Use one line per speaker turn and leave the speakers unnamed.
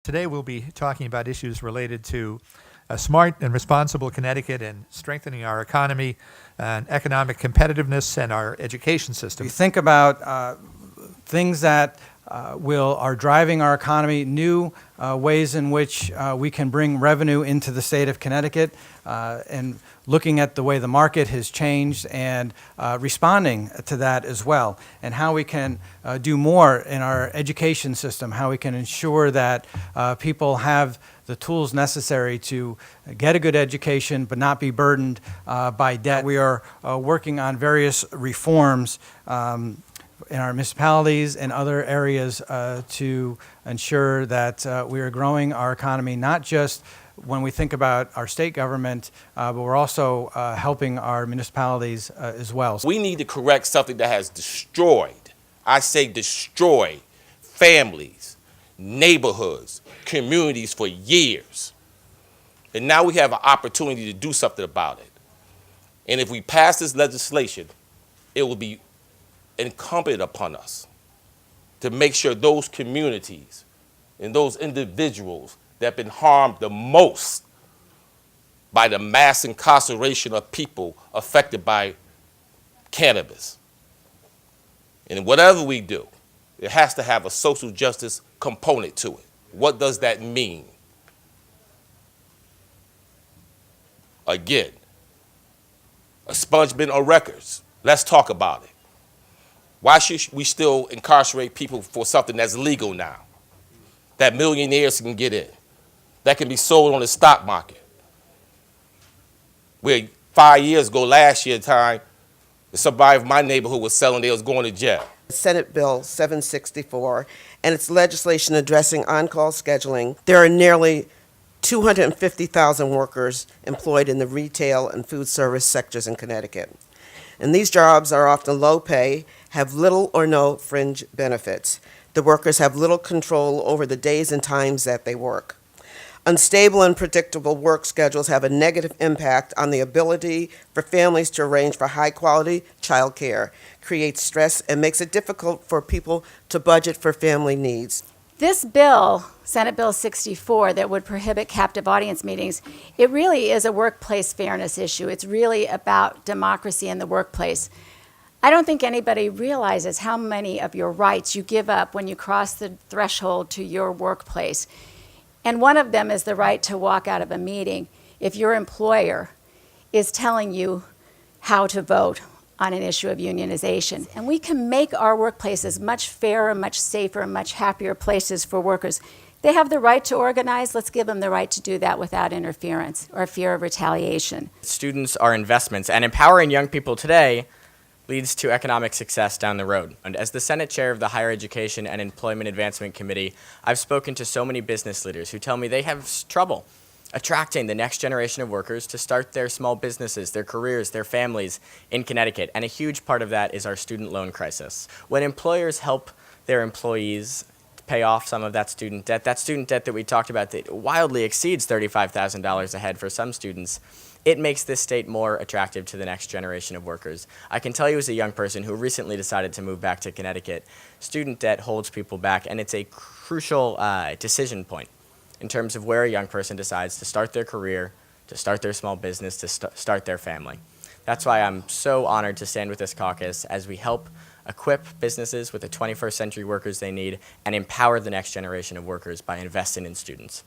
Today we'll be talking about issues related to a smart and responsible Connecticut and strengthening our economy and economic competitiveness and our education system.
We think about things that are driving our economy, new ways in which we can bring revenue into the state of Connecticut, and looking at the way the market has changed and responding to that as well, and how we can do more in our education system, how we can ensure that people have the tools necessary to get a good education but not be burdened by debt. We are working on various reforms in our municipalities and other areas to ensure that we are growing our economy, not just when we think about our state government, but we're also helping our municipalities as well.
We need to correct something that has destroyed, I say destroyed, families, neighborhoods, communities for years. And now we have an opportunity to do something about it. And if we pass this legislation, it will be incumbent upon us to make sure those communities and those individuals that have been harmed the most by the mass incarceration of people affected by cannabis. And whatever we do, it has to have a social justice component to it. What does that mean? Again, expungement of records. Let's talk about it. Why should we still incarcerate people for something that's legal now, that millionaires can get in, that can be sold on the stock market? Where 5 years ago, last year time, somebody from my neighborhood was selling, they was going to jail.
Senate Bill 764 and its legislation addressing on-call scheduling. There are nearly 250,000 workers employed in the retail and food service sectors in Connecticut. And these jobs are often low pay, have little or no fringe benefits. The workers have little control over the days and times that they work. Unstable and predictable work schedules have a negative impact on the ability for families to arrange for high-quality child care, creates stress, and makes it difficult for people to budget for family needs.
This bill, Senate Bill 64, that would prohibit captive audience meetings, it really is a workplace fairness issue. It's really about democracy in the workplace. I don't think anybody realizes how many of your rights you give up when you cross the threshold to your workplace. And one of them is the right to walk out of a meeting if your employer is telling you how to vote on an issue of unionization. And we can make our workplaces much fairer, much safer, much happier places for workers. They have the right to organize. Let's give them the right to do that without interference or fear of retaliation.
Students are investments, and empowering young people today leads to economic success down the road. And as the Senate Chair of the Higher Education and Employment Advancement Committee, I've spoken to so many business leaders who tell me they have trouble attracting the next generation of workers to start their small businesses, their careers, their families in Connecticut. And a huge part of that is our student loan crisis. When employers help their employees pay off some of that student debt that we talked about that wildly exceeds $35,000 a head for some students, it makes this state more attractive to the next generation of workers. I can tell you as a young person who recently decided to move back to Connecticut, student debt holds people back, and it's a crucial decision point in terms of where a young person decides to start their career, to start their small business, to start their family. That's why I'm so honored to stand with this caucus as we help equip businesses with the 21st century workers they need and empower the next generation of workers by investing in students.